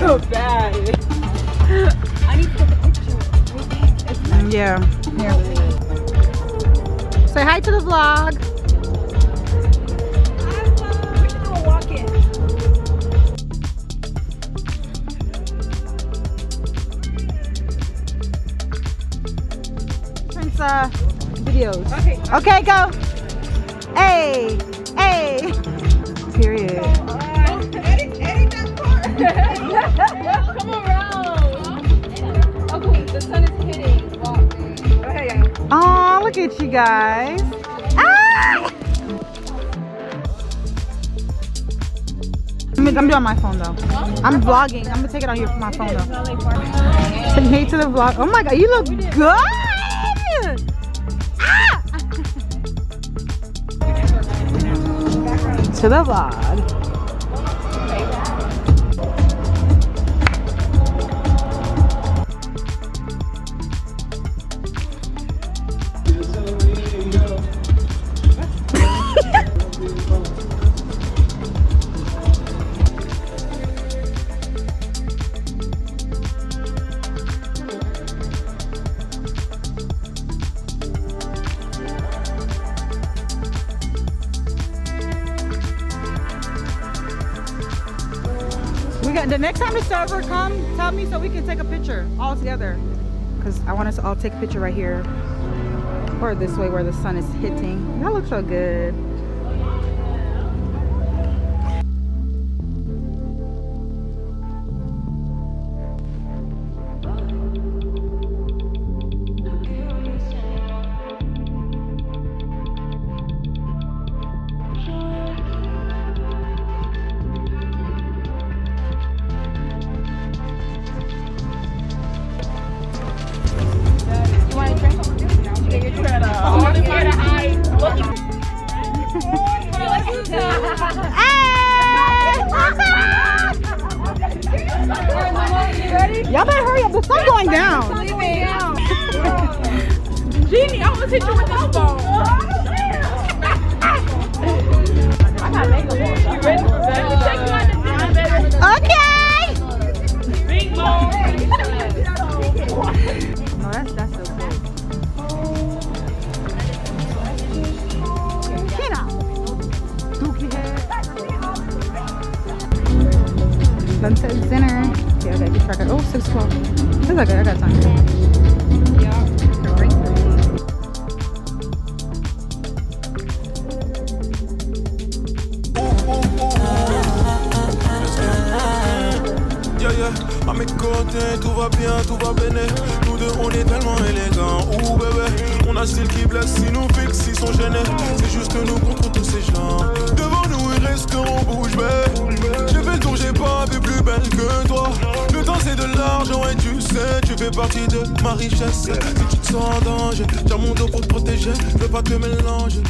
feel bad. I need to take a picture. Yeah. Here. Say hi to the vlog. We should do a walk-in. Videos. Okay. Okay, go. Hey, hey. Period. Edit that part. Come around. Okay, the sun is hitting. Wow. Okay, yeah. Oh, look at you guys. Ah! I'm doing my phone though. I'm vlogging. I'm gonna take it on my phone though. Say hey to the vlog. Oh my god, you look good. Ah! To the vlog. The next time the server come, tell me so we can take a picture all together. Because I want us to all take a picture right here. Or this way where the sun is hitting. That looks so good. Y'all better hurry up, the sun's going down. Jeannie, I almost hit you with this phone. I got makeup on. You ready for that? Okay. Bing bong. No, that's so cool. Get out. Dookie head. Lunch at dinner. Yeah, I gotta keep track of. Oh, 6:12. It's okay, I got time. Yeah. À mes côtés, tout va bien, tout va bien. Nous deux, on est tellement élégants. Ouh bébé, on a style qui blesse, si nous fixe, ils sont gênés. C'est juste nous contre tous ces gens. Devant nous, ils resteront bouche bée. J'ai fait le tour, j'ai pas vu plus belle que toi. Le temps c'est de l'argent et tu sais, tu fais partie de ma richesse. Si tu te sens en danger, tiens mon dos pour te protéger. Je veux pas te mélanger.